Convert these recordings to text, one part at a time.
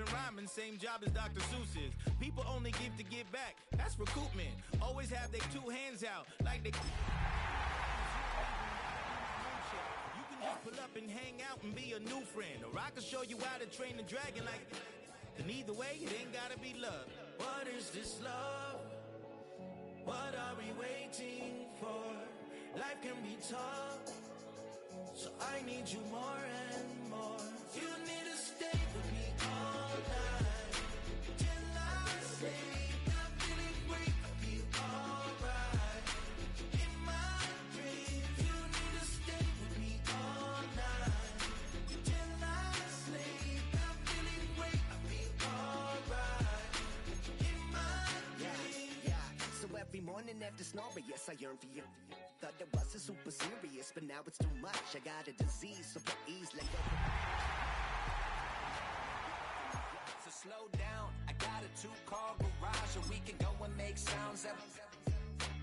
been rhyming, same job as Dr. Seuss's. People only give to give back. That's recoupment. Always have their two hands out, like they... You can just pull up and hang out and be a new friend. Or I can show you how to train the dragon like... And either way, it ain't gotta be love. What is this love? What are we waiting for? Life can be tough, so I need you more and more. You need to stay with me all night till I sleep. I'm feeling great, I'll be alright. In my dreams, you need to stay with me all night till I sleep. I'm feeling great, I'll be alright. In my dreams. Yeah. So every morning after snoring, yes, I yearn for you. Thought it wasn't super serious, but now it's too much. I got a disease, so put ease, let go. So slow down, I got a 2-car garage, so we can go and make sounds.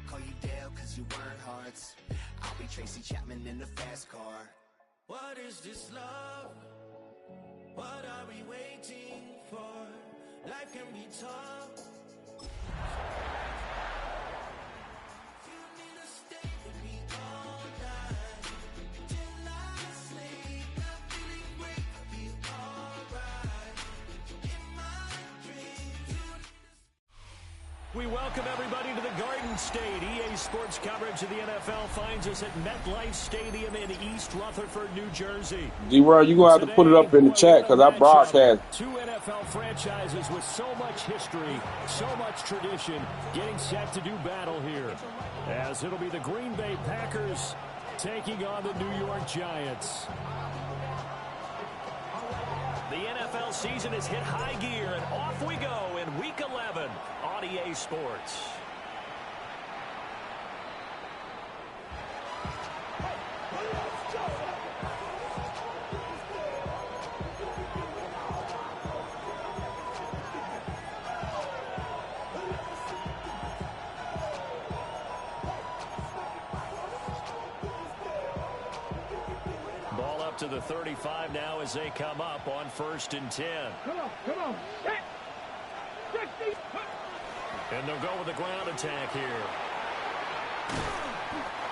Call you Dale, cause you weren't hearts. I'll be Tracy Chapman in the fast car. What is this love? What are we waiting for? Life can be tough. We welcome everybody to the Garden State. EA Sports coverage of the NFL finds us at MetLife Stadium in East Rutherford, New Jersey. D-Roy, you're going to have to put it up in the chat because I broadcast. Two NFL franchises with so much history, so much tradition, getting set to do battle here. As it'll be the Green Bay Packers taking on the New York Giants. The NFL season has hit high gear, and off we go in Week 11 on EA Sports. Ball up to the 35 now as they come up on 1st and 10. Come on. And they'll go with the ground attack here.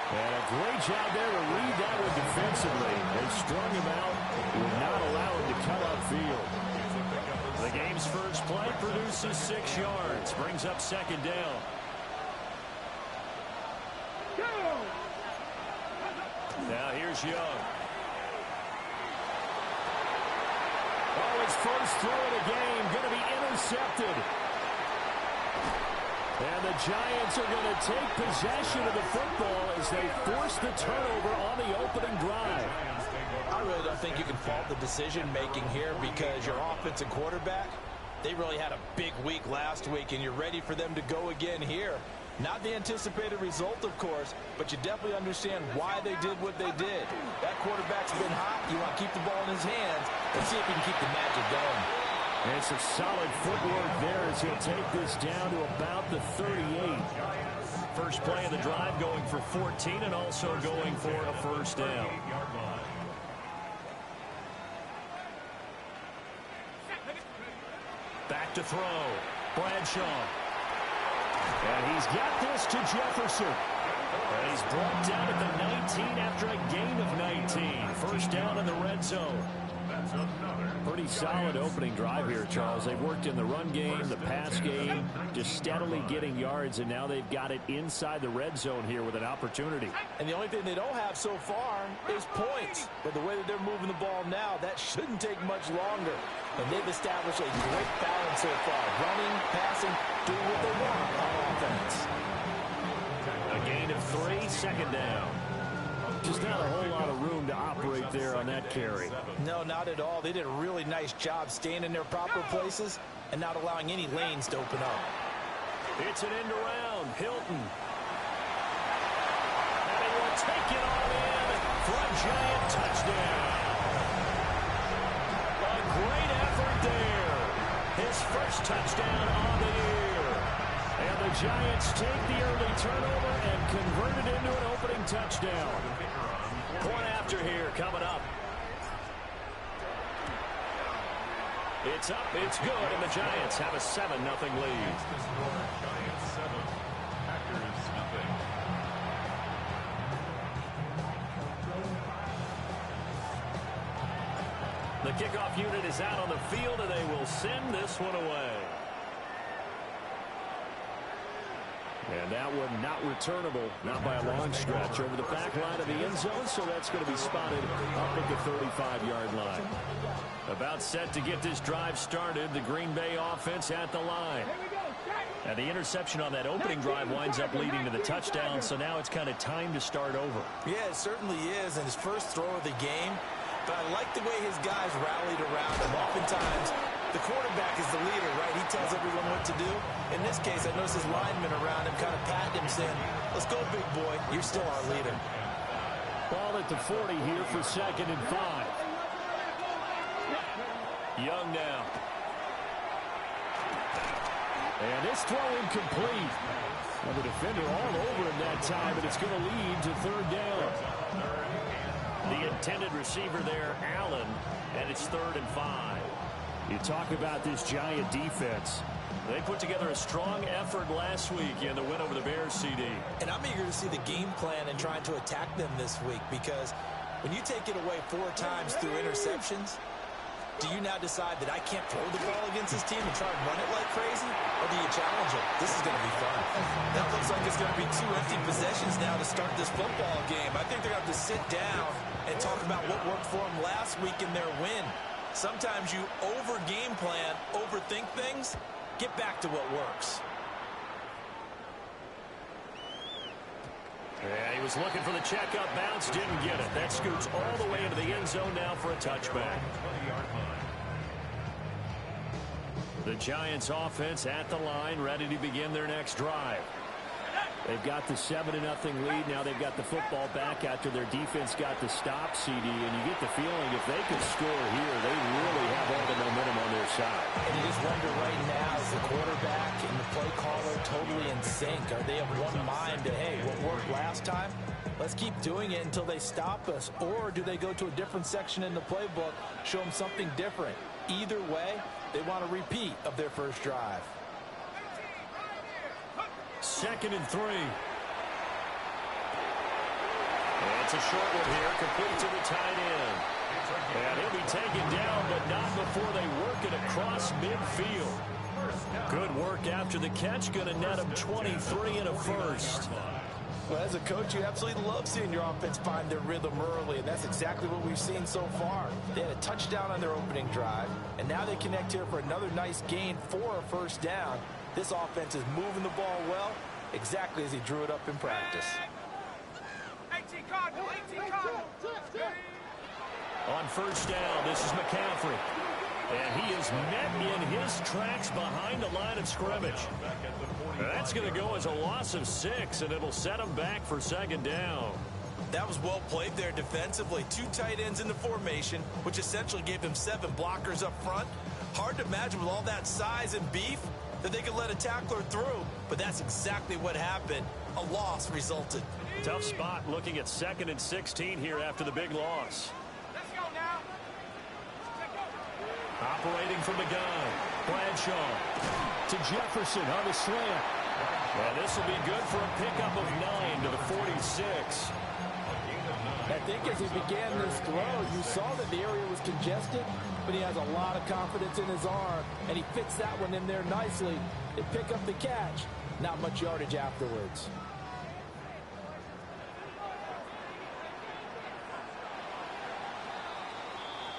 And a great job there to read that one defensively. They strung him out, would not allow him to come upfield. The game's first play produces 6 yards, brings up 2nd down. Now here's Young. Oh, his first throw of the game, going to be intercepted. And the Giants are going to take possession of the football as they force the turnover on the opening drive. I really don't think you can fault the decision-making here because your offensive quarterback, they really had a big week last week, and you're ready for them to go again here. Not the anticipated result, of course, but you definitely understand why they did what they did. That quarterback's been hot. You want to keep the ball in his hands and see if he can keep the magic going. And some solid footwork there as he'll take this down to about the 38. First play of the drive going for 14 and also going for a first down. Back to throw. Bradshaw. And he's got this to Jefferson. And he's brought down at the 19 after a gain of 19. First down in the red zone. Pretty solid opening drive here, Charles. They've worked in the run game, the pass game, just steadily getting yards, and now they've got it inside the red zone here with an opportunity. And the only thing they don't have so far is points. But the way that they're moving the ball now, that shouldn't take much longer. And they've established a great balance so far. Running, passing, doing what they want on offense. A gain of 3, 2nd down. Just not a whole lot of room to operate there on that carry. No, not at all. They did a really nice job staying in their proper places and not allowing any lanes to open up. It's an end around. Hilton. And they will take it all in for a Giant touchdown. A great effort there. His first touchdown on the year. And the Giants take the early turnover and convert it into an opening touchdown. Point after here coming up. It's up, it's good, and the Giants have a 7-0 lead. Giants 7, Packers nothing. The kickoff unit is out on the field, and they will send this one away. And that one not returnable, not by a long stretch, over the back line of the end zone, so that's going to be spotted up at the 35-yard line. About set to get this drive started, the Green Bay offense at the line. And the interception on that opening drive winds up leading to the touchdown, so now it's kind of time to start over. Yeah, it certainly is, and his first throw of the game. But I like the way his guys rallied around him. Oftentimes, the quarterback is the leader, right? He tells everyone what to do. In this case, I noticed his linemen around him kind of patting him, saying, let's go, big boy. You're still our leader. Ball at the 40 here for 2nd and 5. Young now. And this throw incomplete. Well, the defender all over him that time, and it's going to lead to 3rd down. The intended receiver there, Allen, and it's 3rd and 5. You talk about this Giant defense. They put together a strong effort last week in the win over the Bears, CD. And I'm eager to see the game plan and trying to attack them this week, because when you take it away 4 times through interceptions, do you now decide that I can't throw the ball against this team and try and run it like crazy? Or do you challenge it? This is going to be fun. That looks like it's going to be 2 empty possessions now to start this football game. I think they're going to have to sit down and talk about what worked for them last week in their win. Sometimes you over-game plan, overthink things. Get back to what works. Yeah, he was looking for the checkup bounce, didn't get it. That scoots all the way into the end zone now for a touchback. The Giants offense at the line, ready to begin their next drive. They've got the 7-0 lead. Now they've got the football back after their defense got the stop, CD. And you get the feeling if they could score here, they really have all the momentum on their side. And you just wonder right now, is the quarterback and the play caller totally in sync? Are they of one mind to, hey, what worked last time? Let's keep doing it until they stop us. Or do they go to a different section in the playbook, show them something different? Either way, they want a repeat of their first drive. 2nd and 3. And it's a short one here, complete to the tight end. And he'll be taken down, but not before they work it across midfield. Good work after the catch, going to net him 23 and a first. Well, as a coach, you absolutely love seeing your offense find their rhythm early, and that's exactly what we've seen so far. They had a touchdown on their opening drive, and now they connect here for another nice gain for a first down. This offense is moving the ball well, exactly as he drew it up in practice. On first down, this is McCaffrey. And he is met in his tracks behind the line of scrimmage. That's going to go as a loss of 6, and it'll set him back for 2nd down. That was well played there defensively. 2 tight ends in the formation, which essentially gave them 7 blockers up front. Hard to imagine with all that size and beef that they could let a tackler through, but that's exactly what happened. A loss resulted. Tough spot looking at 2nd and 16 here after the big loss. Let's go now. Operating from the gun, Bradshaw to Jefferson on the slant. And this will be good for a pickup of 9 to the 46. I think as he began this throw, you saw that the area was congested, but he has a lot of confidence in his arm, and he fits that one in there nicely. They pick up the catch. Not much yardage afterwards.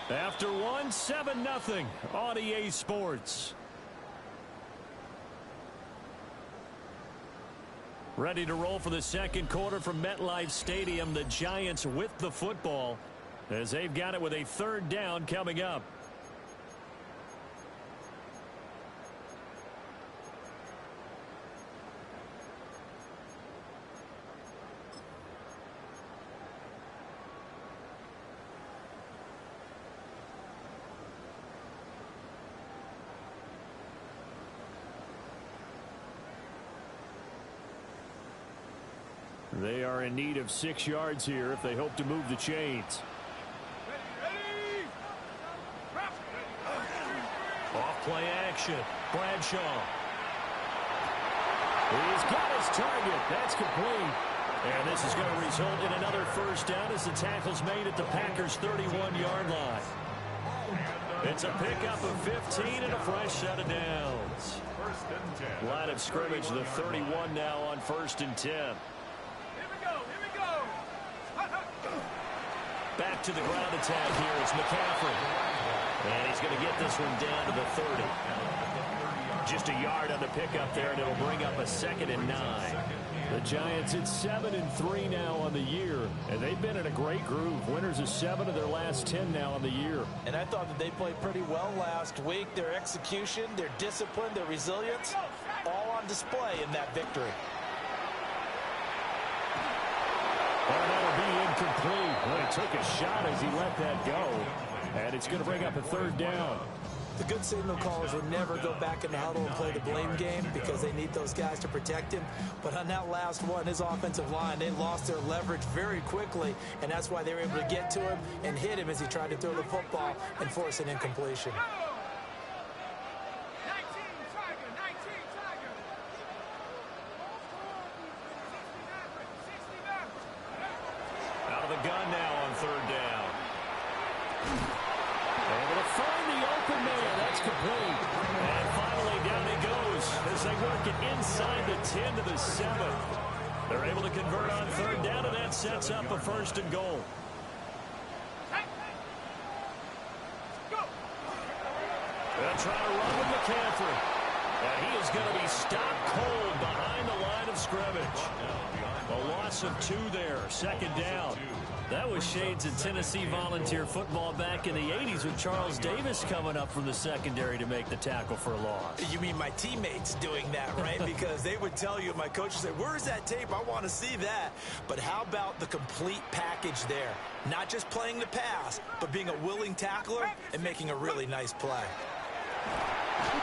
After one, 7-0 on EA Sports. Ready to roll for the second quarter from MetLife Stadium. The Giants with the football as they've got it with a 3rd down coming up. They are in need of 6 yards here if they hope to move the chains. Play action. Bradshaw. He's got his target. That's complete. And this is going to result in another first down as the tackle's made at the Packers' 31-yard line. It's a pickup of 15 and a fresh set of downs. Line of scrimmage, the 31 now on 1st and 10. Here we go. Back to the ground attack here. It's McCaffrey. And he's going to get this one down to the 30. Just a yard on the pickup there, and it'll bring up a 2nd and 9. The Giants at 7-3 now on the year, and they've been in a great groove. Winners of 7 of their last 10 now on the year. And I thought that they played pretty well last week. Their execution, their discipline, their resilience, all on display in that victory. And that'll be incomplete. Well, he took a shot as he let that go, and it's going to bring up a 3rd down. The good signal callers will never go back in the huddle and play the blame game because they need those guys to protect him. But on that last one, his offensive line, they lost their leverage very quickly, and that's why they were able to get to him and hit him as he tried to throw the football and force an incompletion. Out of the gun now on 3rd down. Able to find the open man. That's complete. And finally down he goes as they work it inside the 10 to the 7. They're able to convert on 3rd down, and that sets up a 1st and goal. They'll try to run with McCaffrey. And he is going to be stopped cold behind the line of scrimmage. A loss of 2 there. 2nd down. That was shades of Tennessee volunteer football back in the 80s with Charles Davis coming up from the secondary to make the tackle for a loss. You mean my teammates doing that, right? Because they would tell you, my coach would say, where's that tape? I want to see that. But how about the complete package there? Not just playing the pass, but being a willing tackler and making a really nice play.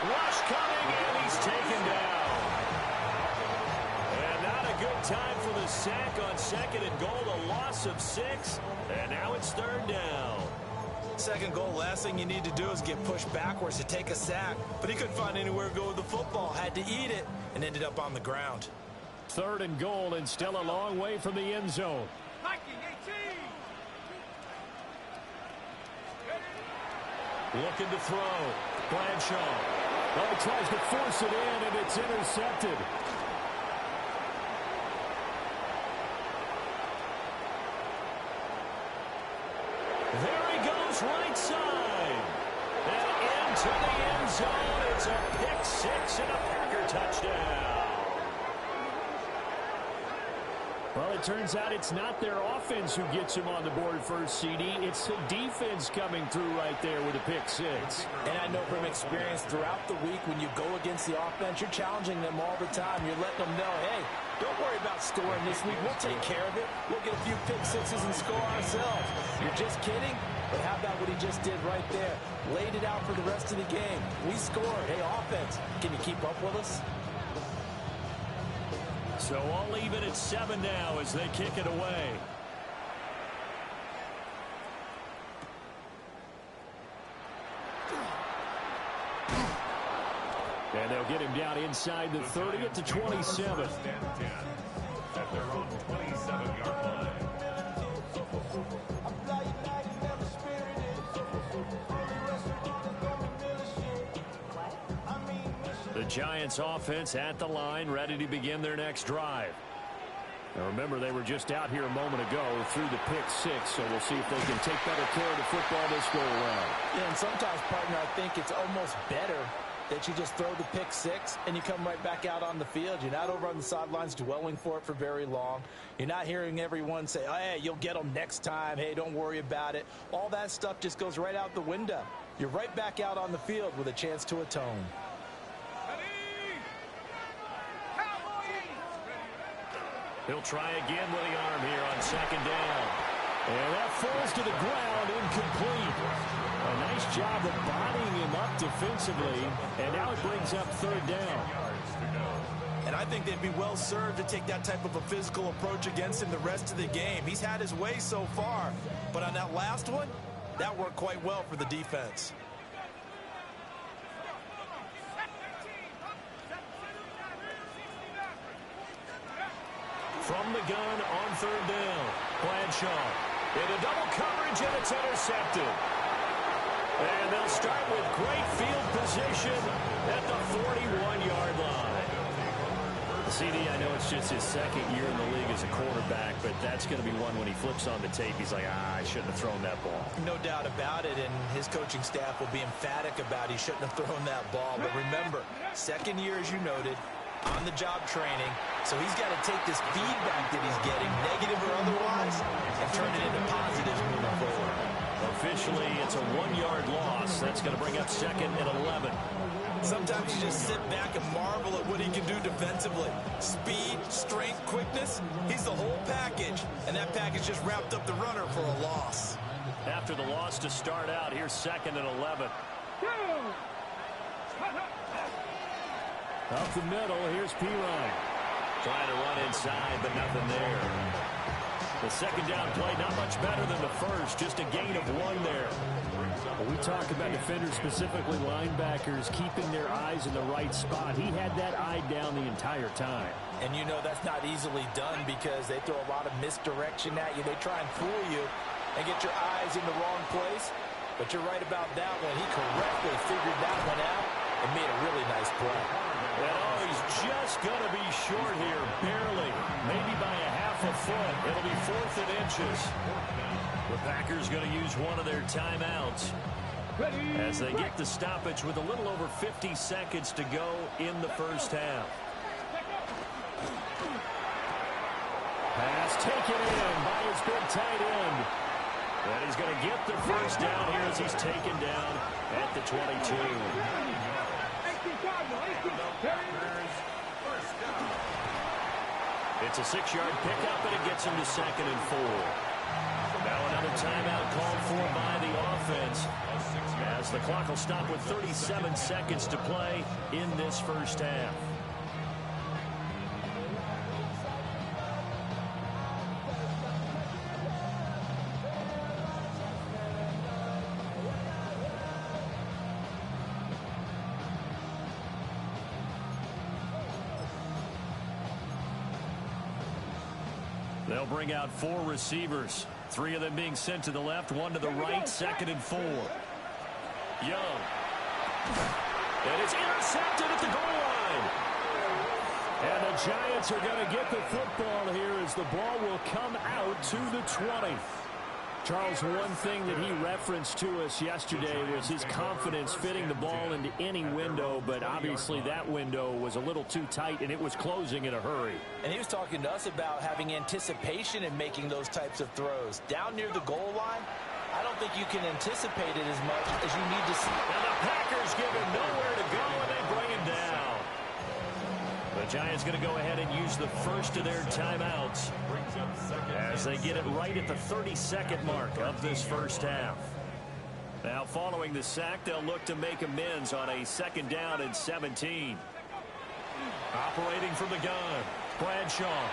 Rush coming, and he's taken down. And not a good time for the sack on 2nd and goal. A loss of 6, and now it's 3rd down. 2nd goal, last thing you need to do is get pushed backwards to take a sack. But he couldn't find anywhere to go with the football, had to eat it, and ended up on the ground. 3rd and goal, and still a long way from the end zone. Looking to throw. Bradshaw. Well, he tries to force it in, and it's intercepted. There he goes, right side. And into the end zone. It's a pick 6 and a Packer touchdown. Well, it turns out it's not their offense who gets him on the board first, CD. It's the defense coming through right there with a pick 6. And I know from experience throughout the week when you go against the offense, you're challenging them all the time. You're letting them know, hey, don't worry about scoring this week. We'll take care of it. We'll get a few pick 6s and score ourselves. You're just kidding? But how about what he just did right there? Laid it out for the rest of the game. We scored. Hey, offense, can you keep up with us? So I'll leave it at 7 now as they kick it away. And they'll get him down inside the 30 at the 27. At their own 27-yard line. The Giants offense at the line, ready to begin their next drive. Now remember, they were just out here a moment ago through the pick 6, so we'll see if they can take better care of the football this go around. Yeah, and sometimes, partner, I think it's almost better that you just throw the pick 6 and you come right back out on the field. You're not over on the sidelines dwelling for it for very long. You're not hearing everyone say, oh, hey, you'll get them next time. Hey, don't worry about it. All that stuff just goes right out the window. You're right back out on the field with a chance to atone. He'll try again with the arm here on 2nd down. And that falls to the ground, incomplete. A nice job of bodying him up defensively, and now it brings up 3rd down. And I think they'd be well served to take that type of a physical approach against him the rest of the game. He's had his way so far, but on that last one, that worked quite well for the defense. from the gun on third down. Bradshaw into double coverage, and it's intercepted. And they'll start with great field position at the 41-yard line. CD, I know it's just his second year in the league as a quarterback, but that's going to be one when he flips on the tape, he's like, I shouldn't have thrown that ball. No doubt about it, and his coaching staff will be emphatic about he shouldn't have thrown that ball. But remember, second year, as you noted, on-the-job training, so he's got to take this feedback that he's getting, negative or otherwise, and turn it into positives moving forward. Officially, it's a 1-yard loss. That's going to bring up 2nd and 11. Sometimes you just sit back and marvel at what he can do defensively. Speed, strength, quickness, he's the whole package. And that package just wrapped up the runner for a loss. After the loss to start out, here's 2nd and 11. Up the middle, here's Pirine. Trying to run inside, but nothing there. The second down play, not much better than the first, just a gain of 1 there. Well, we talk about defenders, specifically linebackers, keeping their eyes in the right spot. He had that eye down the entire time. And you know that's not easily done because they throw a lot of misdirection at you. They try and fool you and get your eyes in the wrong place. But you're right about that one. He correctly figured that one out and made a really nice play. And he's just going to be short here, barely, maybe by a half a foot. It'll be 4th and inches. The Packers going to use one of their timeouts as they get the stoppage with a little over 50 seconds to go in the first half. Pass taken in by his big tight end. And he's going to get the first down here as he's taken down at the 22. It's a 6-yard pickup, and it gets him to 2nd and 4. Now another timeout called for by the offense as the clock will stop with 37 seconds to play in this first half. They'll bring out 4 receivers, 3 of them being sent to the left, 1 to the right, 2nd and 4. Young. And it's intercepted at the goal line. And the Giants are going to get the football here as the ball will come out to the 20. Charles, one thing that he referenced to us yesterday was his confidence fitting the ball into any window, but obviously that window was a little too tight, and it was closing in a hurry. And he was talking to us about having anticipation in making those types of throws. Down near the goal line, I don't think you can anticipate it as much as you need to see. And the Packers give him nowhere to go, and they bring him down. The Giants going to go ahead and use the first of their timeouts as they get it right at the 32nd mark of this first half. Now, following the sack, they'll look to make amends on a 2nd down and 17. Operating from the gun, Bradshaw.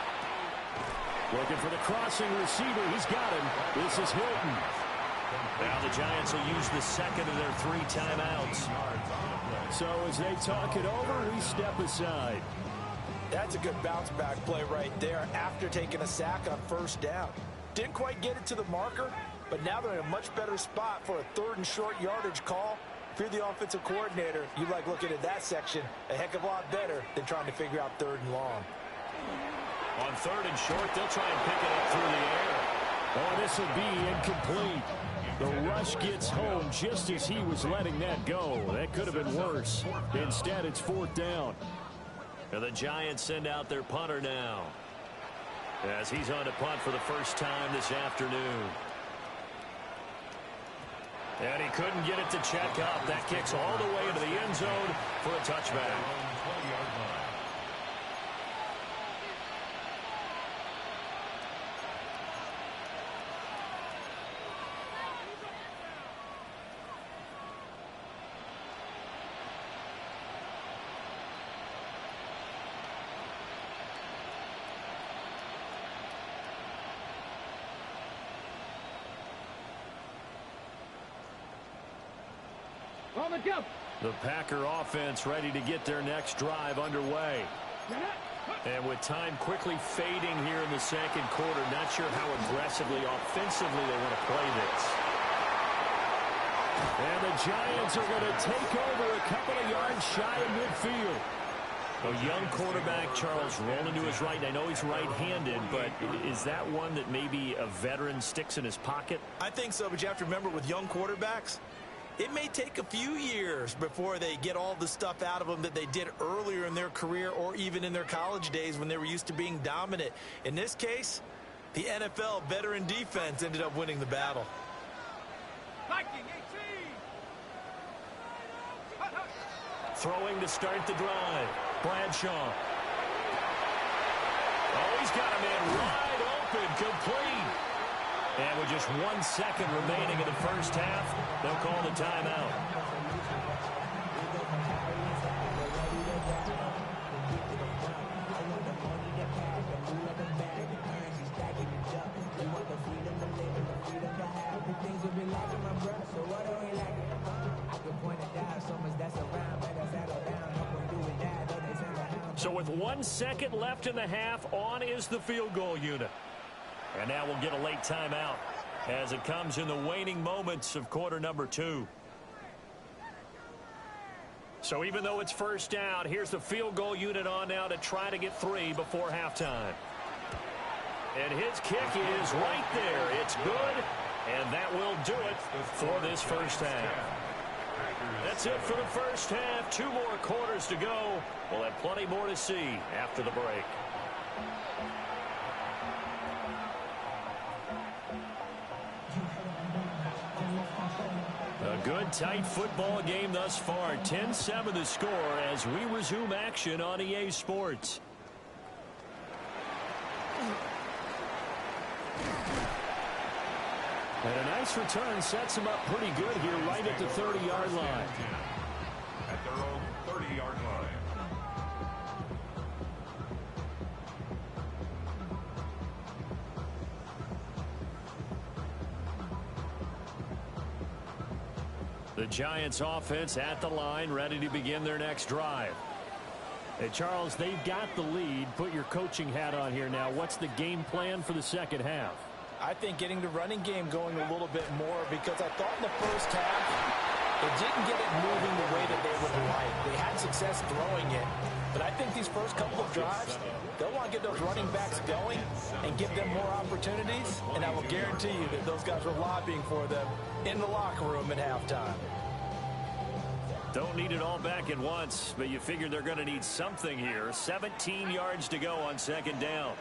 Looking for the crossing receiver. He's got him. This is Hilton. Now the Giants will use the second of their 3 timeouts. So as they talk it over, we step aside. That's a good bounce-back play right there after taking a sack on 1st down. Didn't quite get it to the marker, but now they're in a much better spot for a 3rd and short yardage call. If you're the offensive coordinator, you like looking at that section a heck of a lot better than trying to figure out 3rd and long. On 3rd and short, they'll try and pick it up through the air. Oh, this will be incomplete. The rush gets home just as he was letting that go. That could have been worse. Instead, it's 4th down. And the Giants send out their punter now as he's on to punt for the first time this afternoon. And he couldn't get it to check up. That kicks all the way into the end zone for a touchback. The Packer offense ready to get their next drive underway. And with time quickly fading here in the second quarter, not sure how aggressively, offensively they want to play this. And the Giants are going to take over a couple of yards shy of midfield. A young quarterback, Charles, rolling to his right. I know he's right-handed, but is that one that maybe a veteran sticks in his pocket? I think so, but you have to remember with young quarterbacks, it may take a few years before they get all the stuff out of them that they did earlier in their career or even in their college days when they were used to being dominant. In this case, the NFL veteran defense ended up winning the battle. Throwing to start the drive. Bradshaw. Oh, he's got a man wide open, complete. And with just 1 second remaining in the first half, they'll call the timeout. So with 1 second left in the half, on is the field goal unit. And now we'll get a late timeout as it comes in the waning moments of quarter number 2. So even though it's first down, here's the field goal unit on now to try to get 3 before halftime. And his kick is right there. It's good, and that will do it for this first half. That's it for the first half. 2 more quarters to go. We'll have plenty more to see after the break. A good, tight football game thus far. 10-7 the score as we resume action on EA Sports. And a nice return sets them up pretty good here right at the 30-yard line. At their own 30-yard line. The Giants offense at the line, ready to begin their next drive. Hey, Charles, they've got the lead. Put your coaching hat on here now. What's the game plan for the second half? I think getting the running game going a little bit more because I thought in the first half it didn't get it moving the way that they would like. They had success throwing it, but I think these first couple of drives, they'll want to get those running backs going and give them more opportunities, and I will guarantee you that those guys were lobbying for them in the locker room at halftime. Don't need it all back at once, but you figure they're going to need something here. 17 yards to go on second down.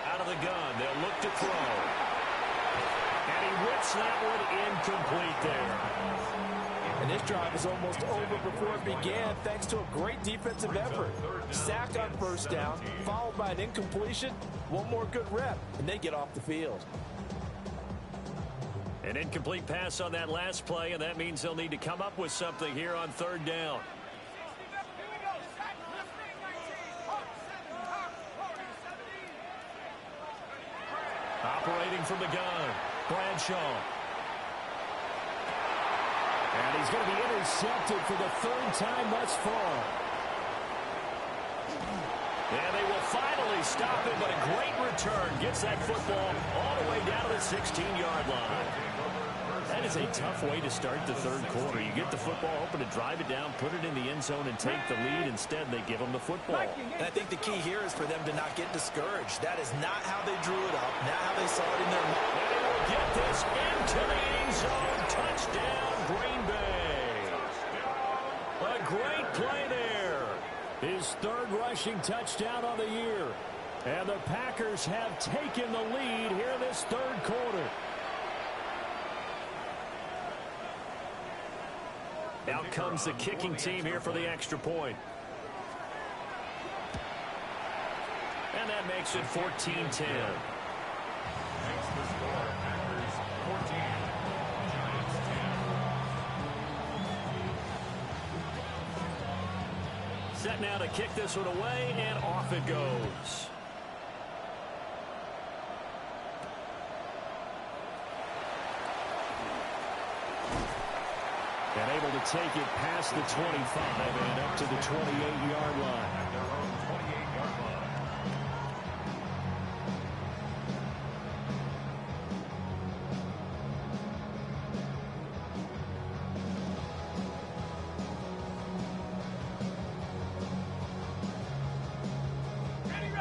Out of the gun, they'll look to throw. And he whips that one incomplete there. And this drive is almost over before it began thanks to a great defensive effort. Sack on first down, followed by an incompletion. One more good rep, and they get off the field. An incomplete pass on that last play, and that means they'll need to come up with something here on third down. Operating from the gun, Bradshaw. And he's going to be intercepted for the third time thus far. And they will finally stop him, but a great return gets that football all the way down to the 16-yard line. That is a tough way to start the third quarter. You get the football, hoping to drive it down, put it in the end zone, and take the lead. Instead, they give them the football. And I think the key here is for them to not get discouraged. That is not how they drew it up, not how they saw it in their mind. And they will get this into the end zone. Touchdown, Green Bay. A great play there. His third rushing touchdown on the year. And the Packers have taken the lead here in this third quarter. Out comes the kicking team here for the extra point. And that makes it 14-10. Makes the score Packers 14, Giants 10. Set now to kick this one away, and off it goes. And able to take it past the 25 and up to the 28-yard line. At their own 28-yard line.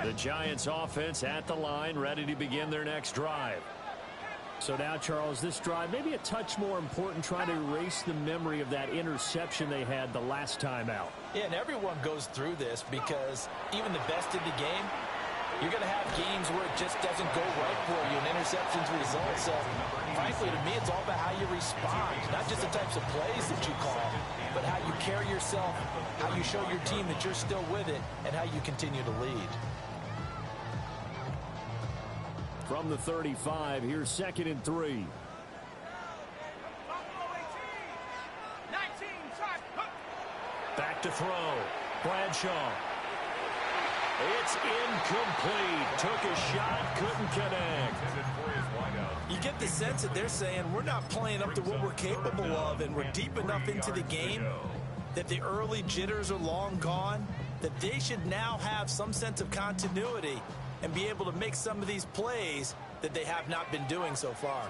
The Giants offense at the line, ready to begin their next drive. So now, Charles, this drive maybe a touch more important, trying to erase the memory of that interception they had the last time out. Yeah, and everyone goes through this because even the best in the game, you're going to have games where it just doesn't go right for you, and interceptions result. So, frankly, to me, it's all about how you respond, not just the types of plays that you call, but how you carry yourself, how you show your team that you're still with it, and how you continue to lead. From the 35, here's 2nd and 3. Back to throw. Bradshaw. It's incomplete. Took a shot, couldn't connect. You get the sense that they're saying we're not playing up to what we're capable of, and we're deep enough into the game that the early jitters are long gone, that they should now have some sense of continuity and be able to make some of these plays that they have not been doing so far.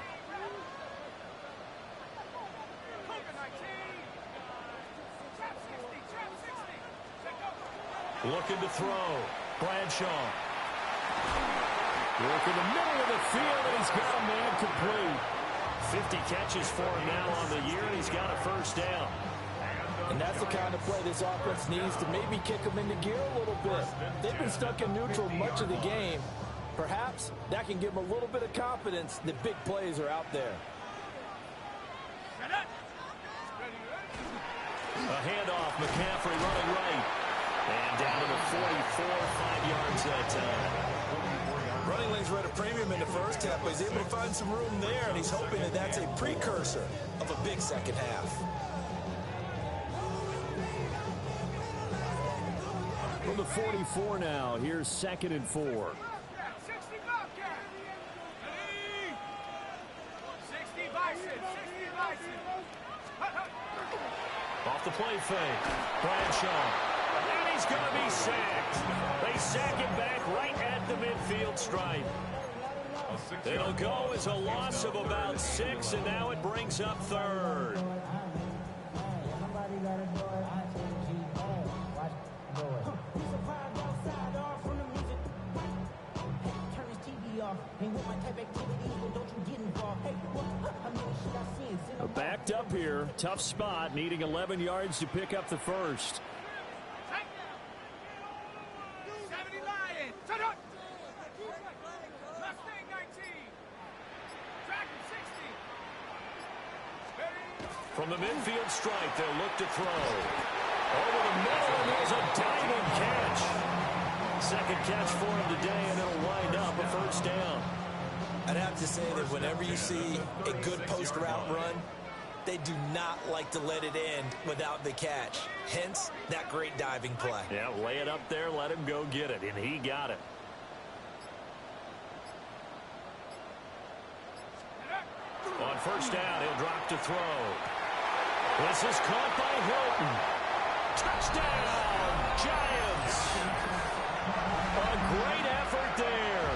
Looking to throw. Bradshaw. Work in the middle of the field, and he's got a man complete. 50 catches for him now on the year, and he's got a first down. And that's the kind of play this offense needs to maybe kick them into gear a little bit. They've been stuck in neutral much of the game. Perhaps that can give them a little bit of confidence that big plays are out there. A handoff, McCaffrey running right. And down to the 44, 5 yards that time. Running lanes were at a premium in the first half, but he's able to find some room there, and he's hoping that that's a precursor of a big second half. From the 44 now, here's 2nd and 4. Off the play fake. Bradshaw. And he's going to be sacked. They sack him back right at the midfield stripe. It'll go as a loss of about 6, and now it brings up 3rd. Backed up here. Tough spot, needing 11 yards to pick up the first. From the midfield stripe, they'll look to throw. Over the middle, and there's a diving catch. Second catch for him today, and it'll wind up a first down. I'd have to say that whenever you see a good post route run, they do not like to let it end without the catch. Hence, that great diving play. Yeah, lay it up there, let him go get it, and he got it. On first down, he'll drop to throw. This is caught by Hilton. Touchdown, Giants! A great effort there.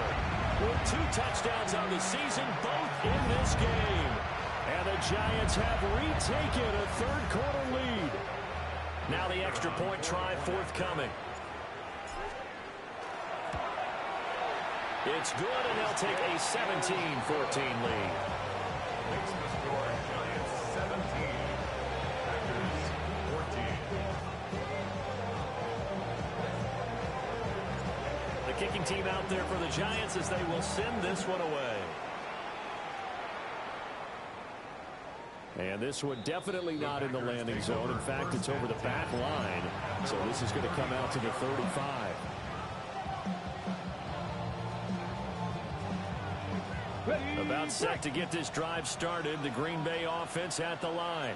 With 2 touchdowns on the season, both in this game. And the Giants have retaken a third-quarter lead. Now the extra point try forthcoming. It's good, and they'll take a 17-14 lead. Makes the score Giants 17, Packers 14. The kicking team out there for the Giants as they will send this one away. And this one definitely not in the landing zone. In fact, it's over the back line. So this is going to come out to the 35. About set to get this drive started. The Green Bay offense at the line.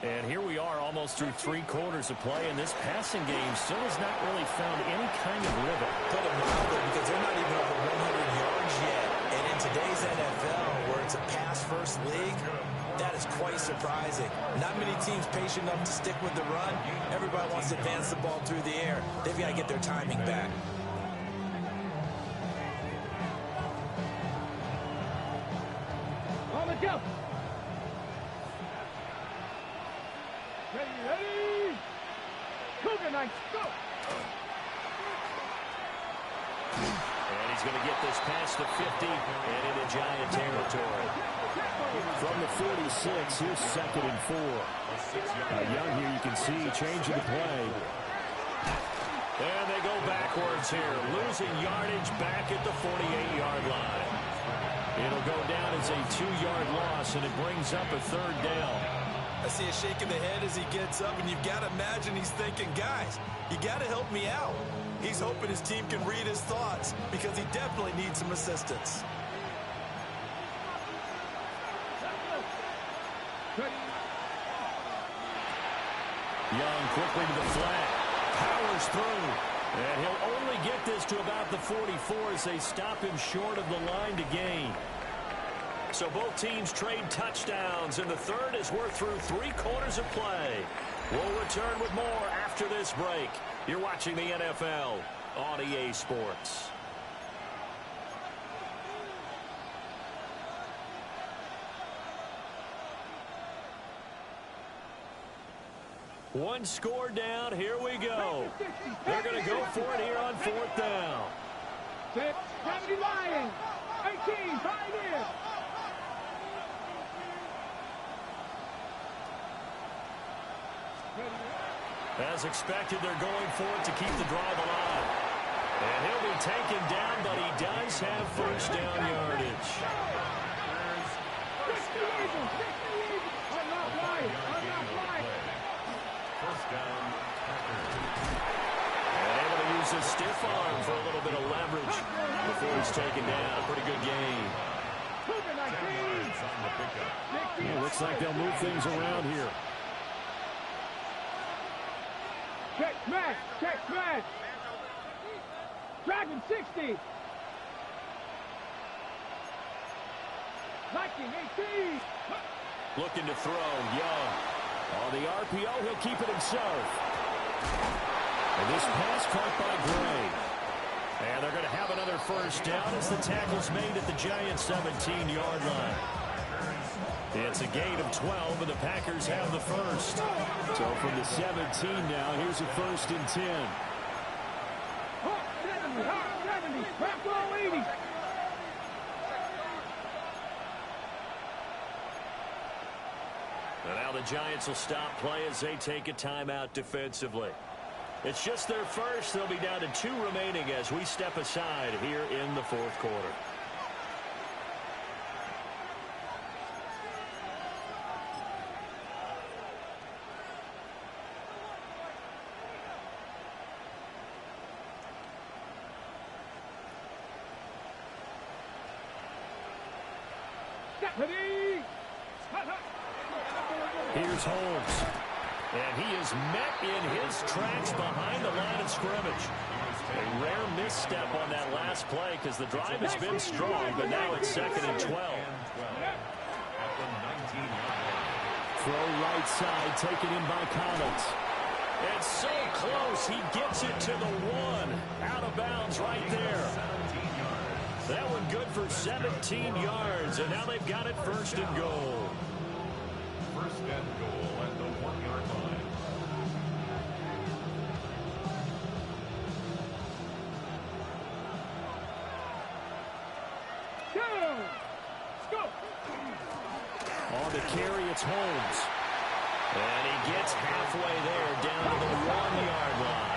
And here we are almost through 3 quarters of play, and this passing game still has not really found any kind of rhythm. Put it mildly, because they're not even over 100 yards yet. And in today's NFL, where it's a pass-first league, That is quite surprising. Not many teams patient enough to stick with the run. Everybody wants to advance the ball through the air. They've got to get their timing back. On the jump. Ready. Cougar Knights, go. And he's going to get this past the 50 and into Giant territory. From the 46, here's 2nd and 4. Young here, you can see, changing the play. And they go backwards here, losing yardage back at the 48-yard line. It'll go down as a 2-yard loss, and it brings up a 3rd down. I see a shake of the head as he gets up, and you've got to imagine he's thinking, guys, you got to help me out. He's hoping his team can read his thoughts because he definitely needs some assistance. Young quickly to the flat, powers through, and he'll only get this to about the 44 as they stop him short of the line to gain. So both teams trade touchdowns, and the third as we're through 3 quarters of play. We'll return with more after this break. You're watching the NFL on EA Sports. One score down. Here we go. They're going to go for it here on 4th down. 6, 70 Lions. 18, 5 in. As expected, they're going for it to keep the drive alive. And he'll be taken down, but he does have 1st down yardage. And able to use his stiff arm for a little bit of leverage before he's taken down. A pretty good game. It looks like they'll move things around here. Check smash, check smash. Dragon 60. Viking 18. Looking to throw, Young. On the RPO, he'll keep it himself. And this pass caught by Gray. And they're going to have another 1st down as the tackle's made at the Giants' 17-yard line. It's a gain of 12, and the Packers have the 1st. So from the 17 now, here's a 1st and 10. 70, back row 80. And now the Giants will stop play as they take a timeout defensively. It's just their 1st. They'll be down to 2 remaining as we step aside here in the 4th quarter. Here's Holmes. And he is met in his tracks behind the line of scrimmage. A rare misstep on that last play because the drive has been strong, but now it's 2nd and 12. Throw right side, taken in by Collins. It's so close, he gets it to the 1. Out of bounds right there. That one good for 17 yards, and now they've got it 1st and goal. 1st and goal at the 1-yard line. Go! On the carry, it's Holmes. And he gets halfway there, down to the 1-yard line.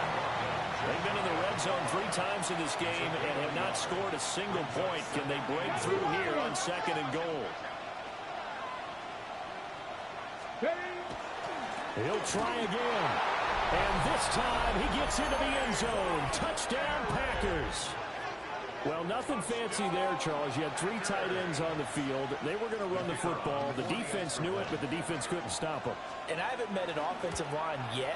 They've been in the red zone 3 times in this game and have not scored a single point. Can they break through here on 2nd and goal? He'll try again. And this time he gets into the end zone. Touchdown, Packers. Well, nothing fancy there, Charles. You had 3 tight ends on the field. They were going to run the football. The defense knew it, but the defense couldn't stop them. And I haven't met an offensive line yet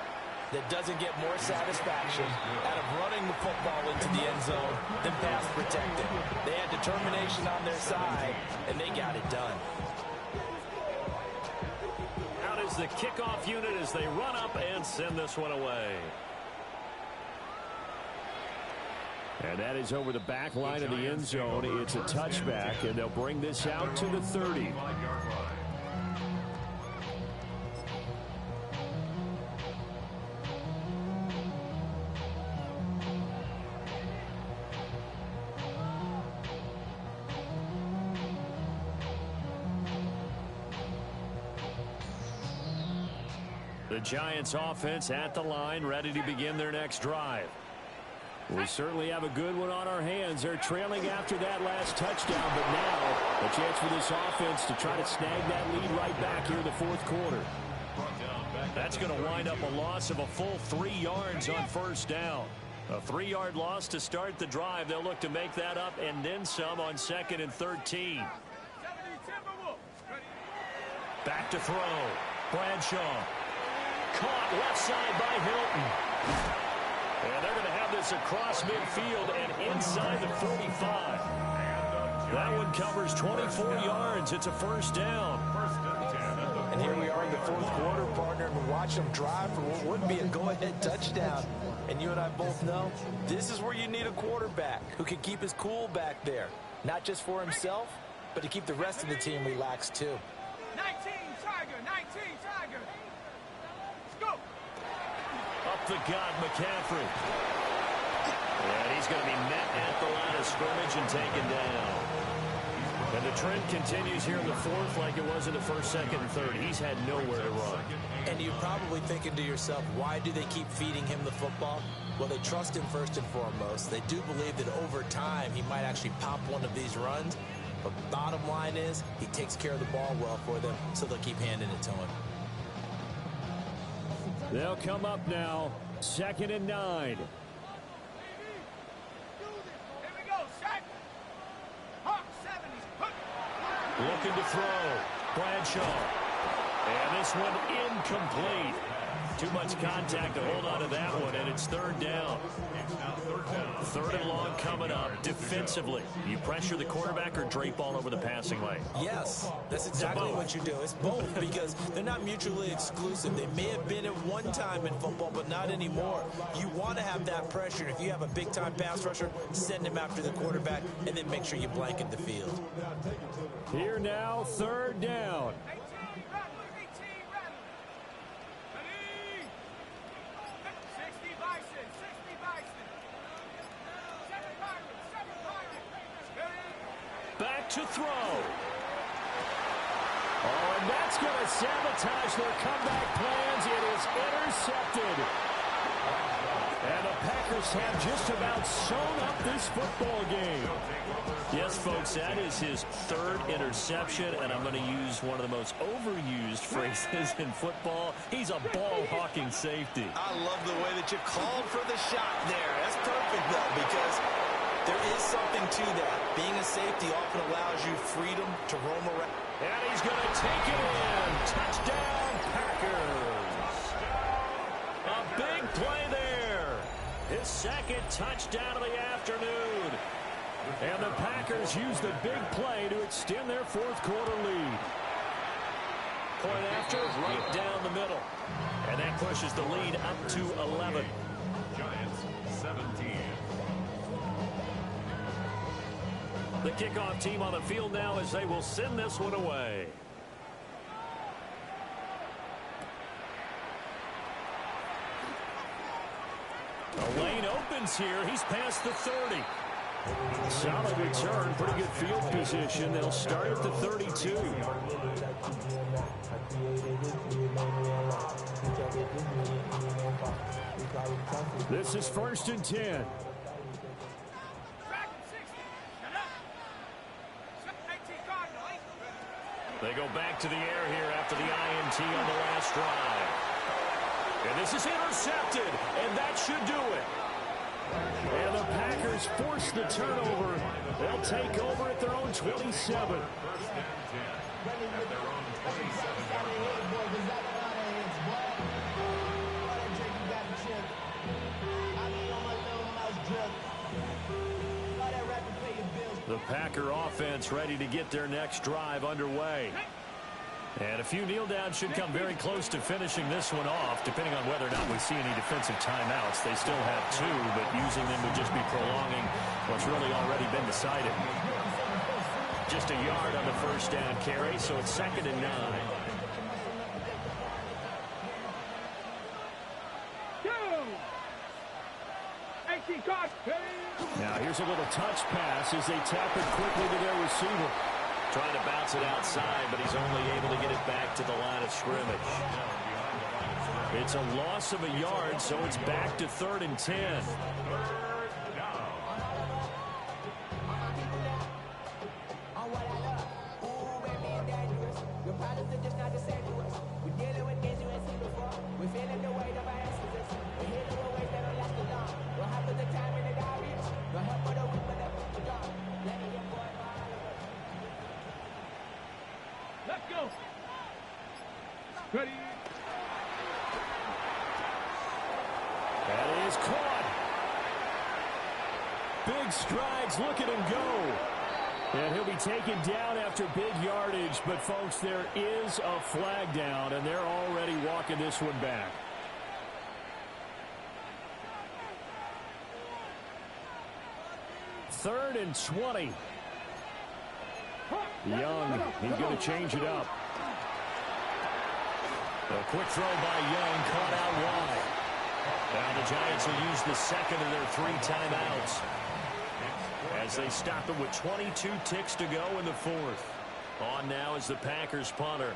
that doesn't get more satisfaction out of running the football into the end zone than pass protecting. They had determination on their side, and they got it done. is the kickoff unit as they run up and send this one away. And that is over the back line of the end zone. It's a touchback, and they'll bring this out to the 30. The Giants offense at the line, ready to begin their next drive. We certainly have a good one on our hands. They're trailing after that last touchdown, but now a chance for this offense to try to snag that lead right back here in the fourth quarter. That's going to wind up a loss of a full 3 yards on first down. A 3-yard loss to start the drive. They'll look to make that up and then some on 2nd and 13. Back to throw. Bradshaw. Caught left side by Hilton. And they're going to have this across midfield and inside the 45. That one covers 24 yards. It's a first down. And here we are in the fourth quarter, partner, and watch them drive for what would be a go-ahead touchdown. And you and I both know this is where you need a quarterback who can keep his cool back there. Not just for himself, but to keep the rest of the team relaxed too. 19 Tiger, 19 Tiger. Let's go. Up the gut, McCaffrey. And he's going to be met at the line of scrimmage and taken down. And the trend continues here in the fourth like it was in the first, second, and third. He's had nowhere to run. And you're probably thinking to yourself, why do they keep feeding him the football? Well, they trust him first and foremost. They do believe that over time he might actually pop one of these runs. But bottom line is he takes care of the ball well for them, so they'll keep handing it to him. They'll come up now, 2nd and 9. Looking to throw. Bradshaw. And this one incomplete. Too much contact to hold on to that one, and it's 3rd down. 3rd and long coming up. Defensively, you pressure the quarterback or drape all over the passing lane? Yes, that's exactly what you do. It's both because they're not mutually exclusive. They may have been at one time in football, but not anymore. You want to have that pressure. If you have a big-time pass rusher, send him after the quarterback, and then make sure you blanket the field. Here now, 3rd down. Back to throw. Oh, and that's going to sabotage their comeback plans. It is intercepted. And the Packers have just about sewn up this football game. Yes, folks, that is his 3rd interception, and I'm going to use one of the most overused phrases in football. He's a ball-hawking safety. I love the way that you called for the shot there. That's perfect, though, because there is something to that. Being a safety often allows you freedom to roam around. And he's going to take it in. Touchdown, Packers. A big play there. His 2nd touchdown of the afternoon. And the Packers use the big play to extend their 4th quarter lead. Point after, right down the middle. And that pushes the lead up to 11. Giants, 17. The kickoff team on the field now as they will send this one away. The lane opens here. He's past the 30. Solid return. Pretty good field position. They'll start at the 32. This is 1st and 10. They go back to the air here after the INT on the last drive. And this is intercepted, and that should do it. And the Packers force the turnover. They'll take over at their own 27. The Packer offense ready to get their next drive underway. And a few kneel downs should come very close to finishing this one off, depending on whether or not we see any defensive timeouts. They still have 2, but using them would just be prolonging what's really already been decided. Just a yard on the first down carry, so it's 2nd and 9. Now here's a little touch pass as they tap it quickly to their receiver. Trying to bounce it outside, but he's only able to get it back to the line of scrimmage. It's a loss of a yard, so it's back to 3rd and 10. Let's go. Ready. That is caught. Big strides. Look at him go. And he'll be taken down after big yardage. But, folks, there is a flag down, and they're already walking this one back. Third and 20. Young, he's going to change it up. A quick throw by Young, caught out wide. Now the Giants will use the second of their 3 timeouts as they stop it with 22 ticks to go in the 4th. On now is the Packers punter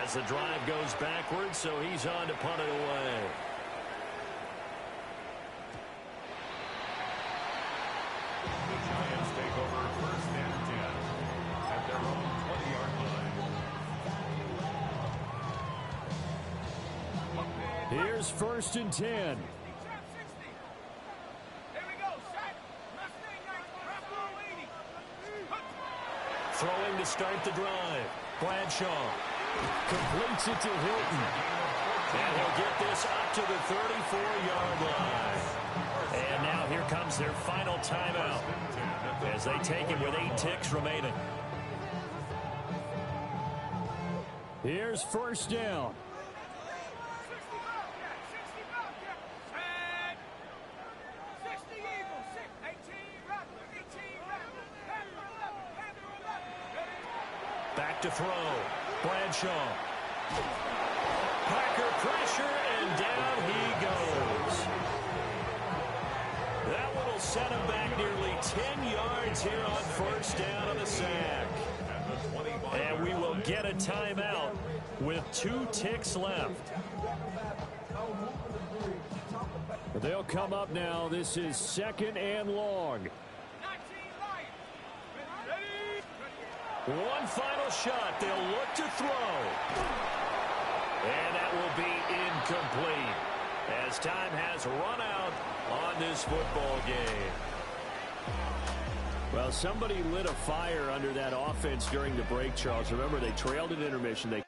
as the drive goes backwards, so he's on to punt it away. The Giants take over 1st and 10 at their own 20-yard line. Here's 1st and 10. Throwing to start the drive. Bradshaw completes it to Hilton. And he'll get this up to the 34-yard line. And now here comes their final timeout as they take it with 8 ticks remaining. Here's 1st down. Back to throw. Bradshaw. Packer pressure, and down he goes. That one will set him back nearly 10 yards here on 1st down on the sack. And we will get a timeout with 2 ticks left. They'll come up now. This is 2nd and long. One final shot. They'll look to throw. And that will be incomplete as time has run out on this football game. Well, somebody lit a fire under that offense during the break, Charles. Remember, they trailed at intermission. They